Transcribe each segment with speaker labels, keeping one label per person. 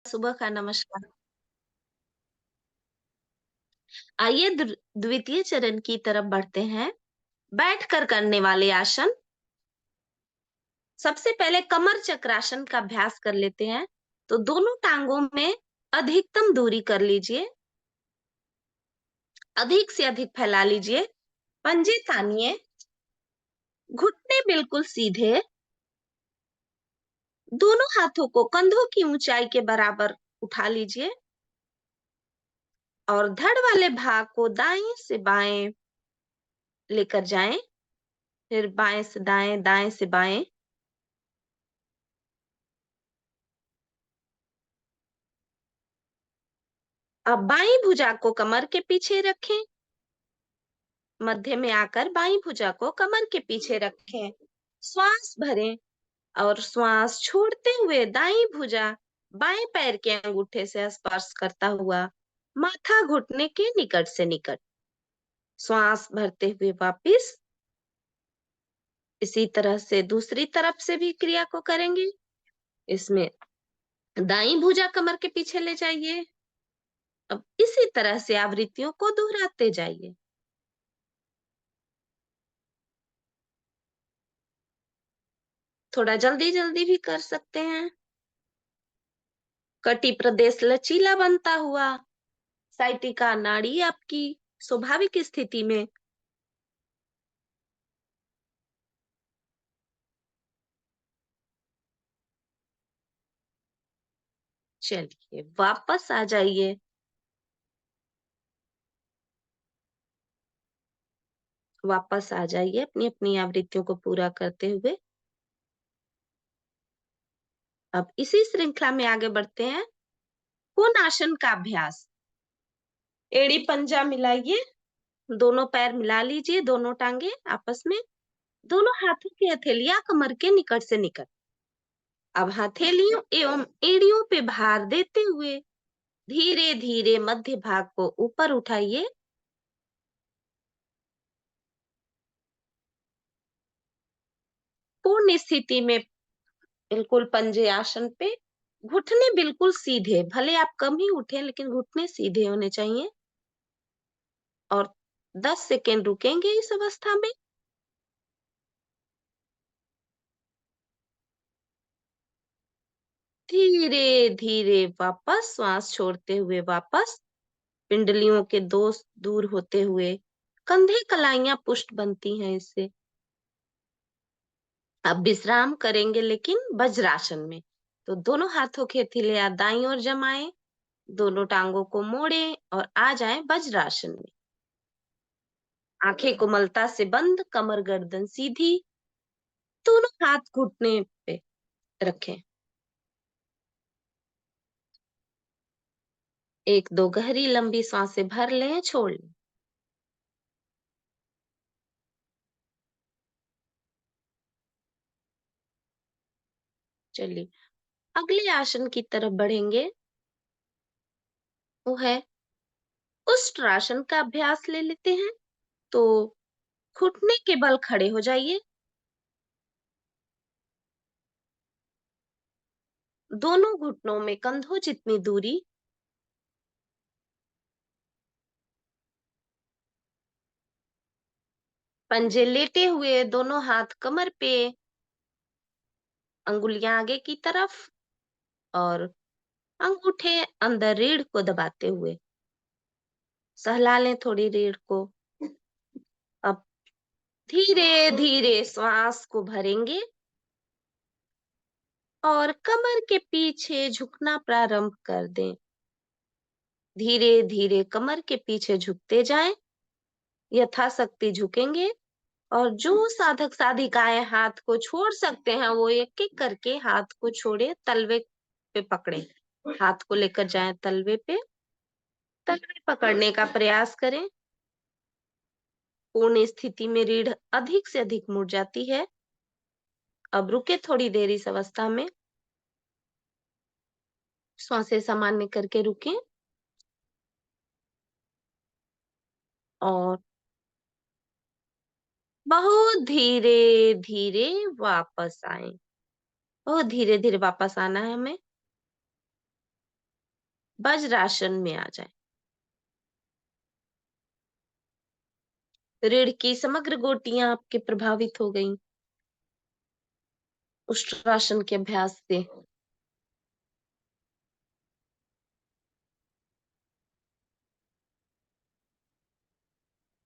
Speaker 1: सुबह का नमस्कार। आइए द्वितीय चरण की तरफ बढ़ते हैं। बैठकर करने वाले आसन। सबसे पहले कमर चक्रासन का अभ्यास कर लेते हैं। तो दोनों टांगों में अधिकतम दूरी कर लीजिए। अधिक से अधिक फैला लीजिए। पंजे तानिए। घुटने बिल्कुल सीधे। दोनों हाथों को कंधों की ऊंचाई के बराबर उठा लीजिए और धड़ वाले भाग को दाएं से बाएं लेकर जाएं। फिर बाएं से दाएं, दाएं से बाएं। अब बाईं भुजा को कमर के पीछे रखें। मध्य में आकर बाईं भुजा को कमर के पीछे रखें। श्वास भरें और श्वास छोड़ते हुए दाईं भुजा बाएं पैर के अंगूठे से स्पर्श करता हुआ माथा घुटने के निकट से निकट। श्वास भरते हुए वापिस। इसी तरह से दूसरी तरफ से भी क्रिया को करेंगे। इसमें दाईं भुजा कमर के पीछे ले जाइए। अब इसी तरह से आवृत्तियों को दोहराते जाइए। थोड़ा जल्दी जल्दी भी कर सकते हैं। कटी प्रदेश लचीला बनता हुआ, साइटिका नाड़ी आपकी स्वाभाविक स्थिति में। चलिए वापस आ जाइए। वापस आ जाइए अपनी अपनी आवृत्तियों को पूरा करते हुए। अब इसी श्रृंखला में आगे बढ़ते हैं। कोण आसन का अभ्यास। एड़ी पंजा मिलाइए। दोनों पैर मिला लीजिए, दोनों टांगे आपस में। दोनों हाथों की हथेलियां कमर के निकट से निकट। अब हथेलियों एवं एड़ियों पे भार देते हुए धीरे धीरे मध्य भाग को ऊपर उठाइए। पूर्ण स्थिति में बिल्कुल पंजे आसन पे। घुटने बिल्कुल सीधे, भले आप कम ही उठे लेकिन घुटने सीधे होने चाहिए। और 10 सेकेंड रुकेंगे इस अवस्था में। धीरे धीरे वापस श्वास छोड़ते हुए वापस। पिंडलियों के दोष दूर होते हुए कंधे कलाइयां पुष्ट बनती हैं इससे। अब विश्राम करेंगे लेकिन वज्रासन में। तो दोनों हाथों के हथेलियां दाईं ओर जमाएं। दोनों टांगों को मोड़ें और आ जाएं वज्रासन में। आंखें कोमलता से बंद, कमर गर्दन सीधी। दोनों हाथ घुटने पे रखें। एक दो गहरी लंबी सांसें भर लें, छोड़ लें। चलिए अगले आसन की तरफ बढ़ेंगे। वो है उष्ट्रासन का अभ्यास ले लेते हैं। तो घुटने के बल खड़े हो जाइए। दोनों घुटनों में कंधों जितनी दूरी। पंजे लेटे हुए, दोनों हाथ कमर पे, अंगुलियां आगे की तरफ और अंगूठे अंदर रीढ़ को दबाते हुए। सहला लें थोड़ी रीढ़ को। अब धीरे धीरे श्वास को भरेंगे और कमर के पीछे झुकना प्रारंभ कर दें। धीरे धीरे कमर के पीछे झुकते जाएं। यथाशक्ति झुकेंगे और जो साधक साधिकाएं हाथ को छोड़ सकते हैं वो एक एक करके हाथ को छोड़े, तलवे पे पकड़े। हाथ को लेकर जाएं तलवे पे। तलवे पकड़ने का प्रयास करें। पूर्ण स्थिति में रीढ़ अधिक से अधिक मुड़ जाती है। अब रुके थोड़ी देर इस अवस्था में। श्वासें सामान्य करके रुकें और बहुत धीरे धीरे वापस आए। बहुत धीरे धीरे वापस आना है हमें। वज्रासन में आ जाए। रीढ़ की समग्र गोटियां आपके प्रभावित हो गई उष्ट्रासन के अभ्यास से।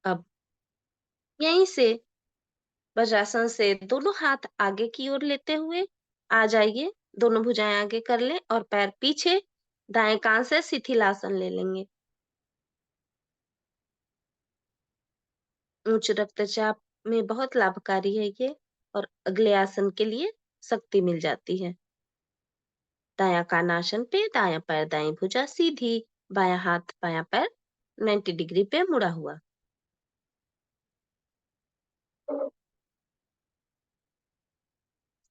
Speaker 1: अब यहीं से वज्रासन से दोनों हाथ आगे की ओर लेते हुए आ जाइए। दोनों भुजाएं आगे कर लें और पैर पीछे। दाएं कान से शिथिलासन ले लेंगे। उच्च रक्तचाप में बहुत लाभकारी है ये, और अगले आसन के लिए शक्ति मिल जाती है। दायां कान आसन पे, दायां पैर दाएं भुजा सीधी, बायां हाथ बायां पैर 90 डिग्री पे मुड़ा हुआ।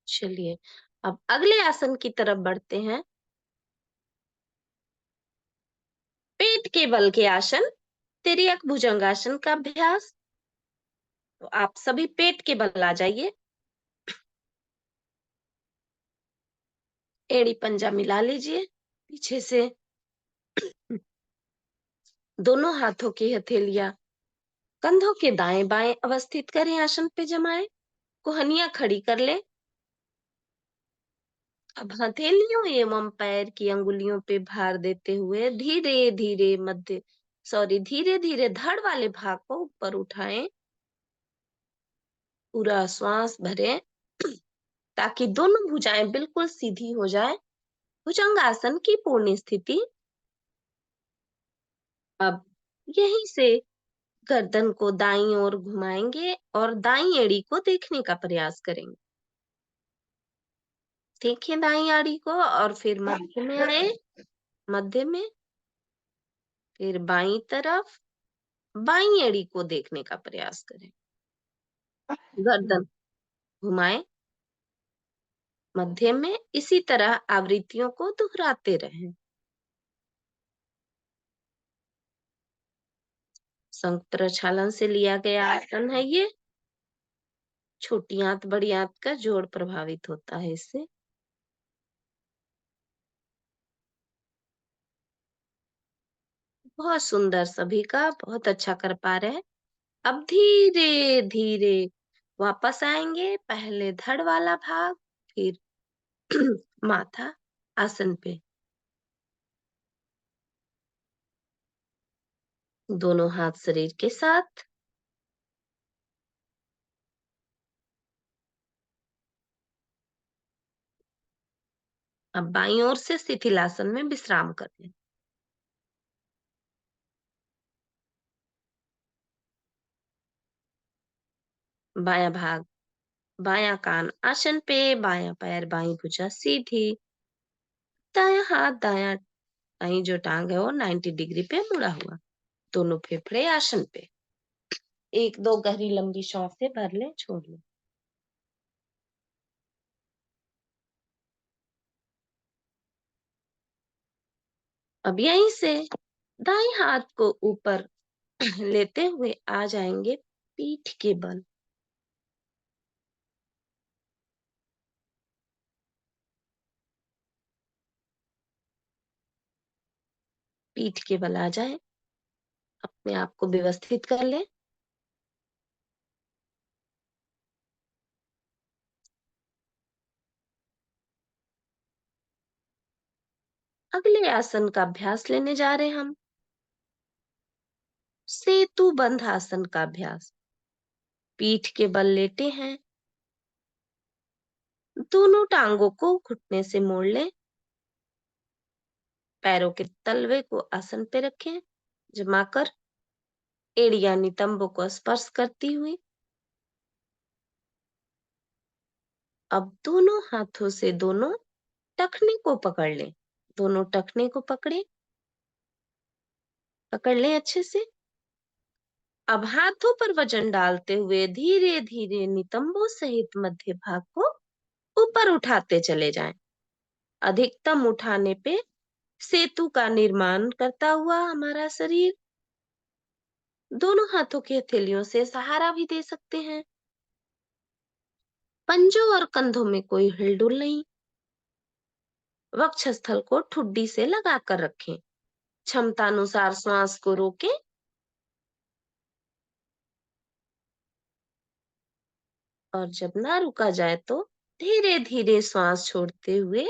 Speaker 1: चलिए, अब अगले आसन की तरफ बढ़ते हैं। पेट के बल के आसन, तिर्यक भुजंगासन का अभ्यास। तो आप सभी पेट के बल आ जाइए। एड़ी पंजा मिला लीजिए पीछे से। दोनों हाथों की हथेलियां कंधों के दाएं बाएं अवस्थित करें, आसन पे जमाएं। कोहनियां खड़ी कर लें। अब हथेलियों एवं पैर की अंगुलियों पे भार देते हुए धीरे धीरे धीरे धीरे धड़ वाले भाग को ऊपर उठाएं। पूरा श्वास भरें ताकि दोनों भुजाएं बिल्कुल सीधी हो जाए। भुजंगासन की पूर्ण स्थिति। अब यहीं से गर्दन को दाईं ओर घुमाएंगे और दाईं एड़ी को देखने का प्रयास करेंगे। देखिए दाईं एड़ी को, और फिर मध्य में आए। मध्य में, फिर बाईं तरफ बाईं एड़ी को देखने का प्रयास करें। गर्दन घुमाएं। मध्य में इसी तरह आवृत्तियों को दोहराते रहें। संयुक्त प्रक्षालन से लिया गया आसन है ये। छोटी आंत बड़ी आंत का जोड़ प्रभावित होता है इससे। बहुत सुंदर, सभी का बहुत अच्छा कर पा रहे हैं। अब धीरे धीरे वापस आएंगे। पहले धड़ वाला भाग, फिर माथा आसन पे। दोनों हाथ शरीर के साथ। अब बाईं ओर से शिथिलासन में विश्राम कर लें। बायां भाग, बायां कान आसन पे, बायां पैर बाईं भुजा सीधी, दायां हाथ दायां दाईं जो टांग है वो 90 डिग्री पे मुड़ा हुआ। दोनों फेफड़े आसन पे। एक दो गहरी लंबी सांसें भर लें, छोड़ लें। अब यहीं से दाएं हाथ को ऊपर लेते हुए आ जाएंगे पीठ के बल। पीठ के बल आ जाए। अपने आप को व्यवस्थित कर लें। अगले आसन का अभ्यास लेने जा रहे हैं हम। सेतु बंध आसन का अभ्यास। पीठ के बल लेटे हैं। दोनों टांगों को घुटने से मोड़ लें। पैरों के तलवे को आसन पे रखें, जमाकर एड़ियां नितंबों को स्पर्श करती हुई। अब दोनों हाथों से दोनों टखने को पकड़ लें। दोनों टखने को पकड़ लें अच्छे से। अब हाथों पर वजन डालते हुए धीरे धीरे नितंबों सहित मध्य भाग को ऊपर उठाते चले जाएं। अधिकतम उठाने पे सेतु का निर्माण करता हुआ हमारा शरीर। दोनों हाथों की हथेलियों से सहारा भी दे सकते हैं। पंजों और कंधों में कोई हिलडुल नहीं। वक्षस्थल को ठुड्डी से लगा कर रखें। क्षमतानुसार श्वास को रोकें और जब ना रुका जाए तो धीरे धीरे श्वास छोड़ते हुए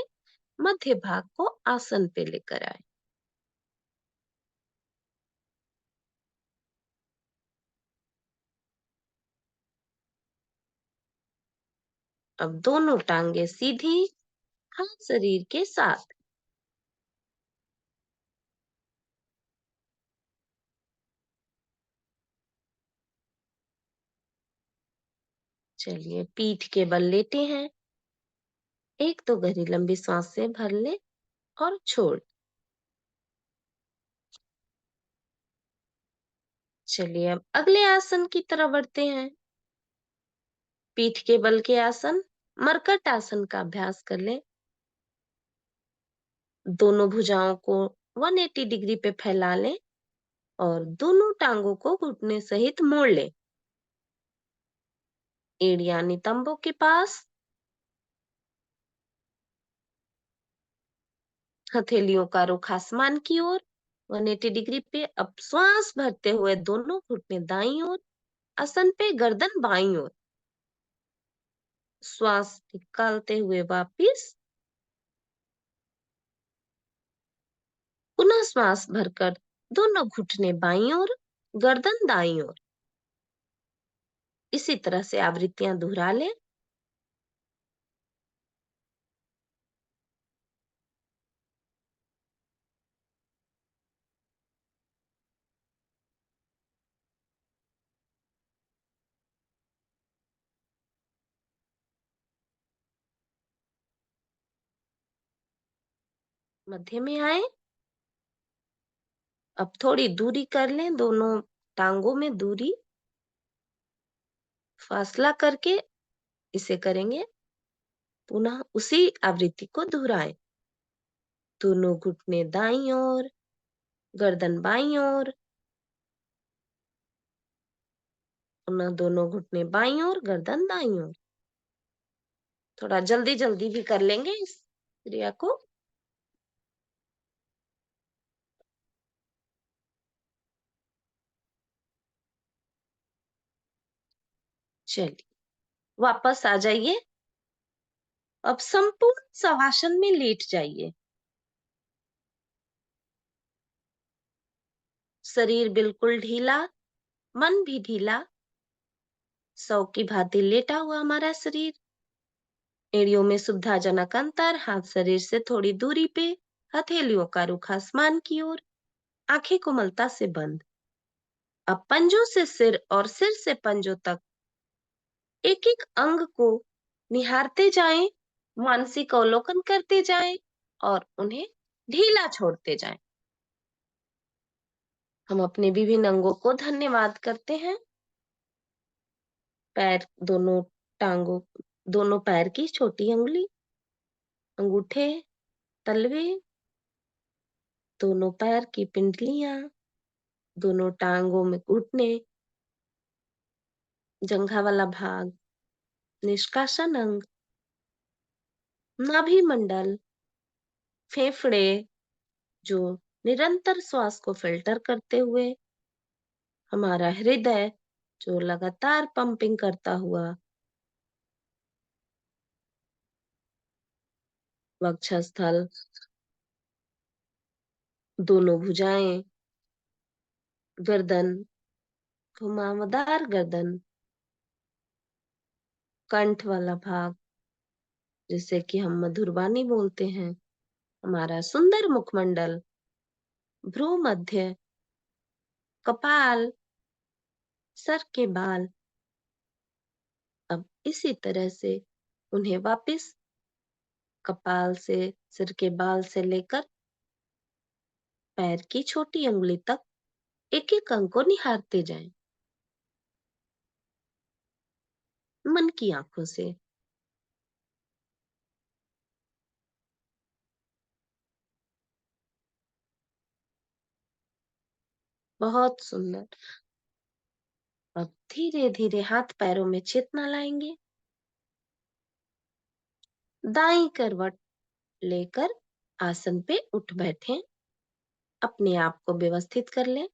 Speaker 1: मध्य भाग को आसन पे लेकर आए। अब दोनों टांगे सीधी, हाथ शरीर के साथ। चलिए पीठ के बल लेटे हैं। एक तो गहरी लंबी सांस से भर ले और छोड़। चलिए अब अगले आसन की तरफ बढ़ते हैं। पीठ के बल के आसन, मरकट आसन का अभ्यास कर ले। दोनों भुजाओं को 180 डिग्री पे फैला लें और दोनों टांगों को घुटने सहित मोड़ लें। एड़ियां नितंबों के पास, हथेलियों का रुख आसमान की ओर 180 डिग्री पे। अब श्वास भरते हुए दोनों घुटने दाईं ओर, आसन पे गर्दन बाईं ओर। श्वास निकालते हुए वापिस, पुनः श्वास भरकर दोनों घुटने बाईं ओर, गर्दन दाईं ओर। इसी तरह से आवृत्तियां दोहरा लें। मध्य में आए। अब थोड़ी दूरी कर लें, दोनों टांगों में दूरी, फासला करके इसे करेंगे। पुनः उसी आवृत्ति को दोहराएं। दोनों घुटने दाईं ओर, गर्दन बाईं ओर, पुनः दोनों घुटने बाईं ओर, गर्दन दाईं ओर। थोड़ा जल्दी जल्दी भी कर लेंगे इस क्रिया को। चलिए वापस आ जाइए। अब संपूर्ण शवासन में लेट जाइए। शरीर बिल्कुल ढीला, मन भी ढीला। सौ की भांति लेटा हुआ हमारा शरीर। एड़ियों में सुविधाजनक अंतर, हाथ शरीर से थोड़ी दूरी पे, हथेलियों का रुख आसमान की ओर, आंखें कोमलता से बंद। अब पंजों से सिर और सिर से पंजों तक एक एक अंग को निहारते जाएं, मानसिक अवलोकन करते जाएं और उन्हें ढीला छोड़ते जाएं। हम अपने विभिन्न अंगों को धन्यवाद करते हैं। पैर, दोनों टांगों, दोनों पैर की छोटी अंगुली, अंगूठे, तलवे, दोनों पैर की पिंडलियां, दोनों टांगों में घुटने, जंघा वाला भाग, निष्कासन अंग, नाभि मंडल, फेफड़े जो निरंतर श्वास को फिल्टर करते हुए, हमारा हृदय जो लगातार पंपिंग करता हुआ, वक्षस्थल, दोनों भुजाएं, गर्दन, घुमावदार गर्दन, कंठ वाला भाग जिसे कि हम मधुर वाणी बोलते हैं, हमारा सुंदर मुखमंडल, भ्रू मध्य, कपाल, सर के बाल। अब इसी तरह से उन्हें वापस कपाल से, सिर के बाल से लेकर पैर की छोटी उंगली तक एक एक अंग को निहारते जाएं, मन की आंखों से। बहुत सुंदर। अब धीरे धीरे हाथ पैरों में चेतना लाएंगे। दाई करवट लेकर आसन पे उठ बैठे। अपने आप को व्यवस्थित कर लें।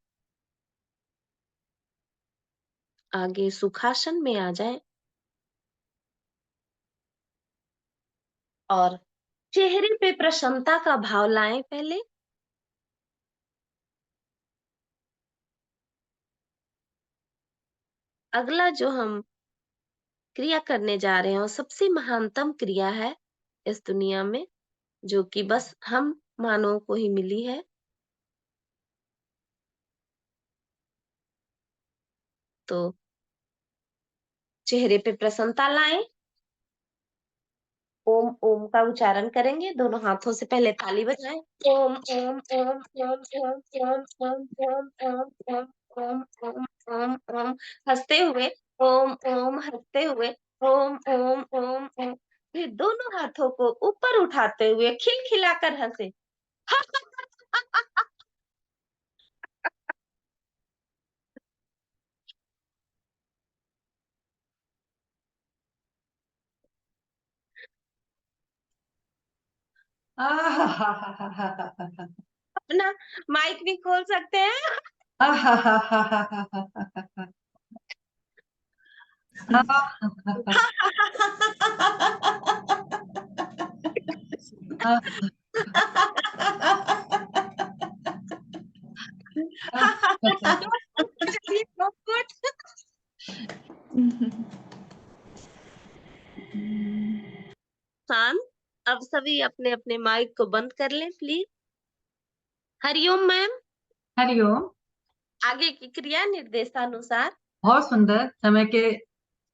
Speaker 1: आगे सुखासन में आ जाएं और चेहरे पे प्रसन्नता का भाव लाएं पहले। अगला जो हम क्रिया करने जा रहे हैं वो सबसे महानतम क्रिया है इस दुनिया में, जो कि बस हम मानवों को ही मिली है। तो चेहरे पे प्रसन्नता लाएं। ओम ओम का उच्चारण करेंगे, दोनों हाथों से पहले ताली बजाएं। ओम ओम ओम ओम ओम ओम ओम ओम ओम ओम ओम ओम ओम ओम, हंसते हुए ओम ओम, हंसते हुए ओम ओम ओम ओम। फिर दोनों हाथों को ऊपर उठाते हुए खिलखिलाकर हंसे।
Speaker 2: आहाहाहाहाहा।
Speaker 1: अपना माइक भी खोल सकते हैं।
Speaker 2: आहाहाहाहाहा। आहाहाहा।
Speaker 1: चलिए, बहुत गुड। शांत। अब सभी अपने अपने माइक को बंद कर लें प्लीज। हरिओम मैम।
Speaker 2: हरिओम।
Speaker 1: आगे की क्रिया निर्देशानुसार।
Speaker 2: बहुत सुंदर। समय के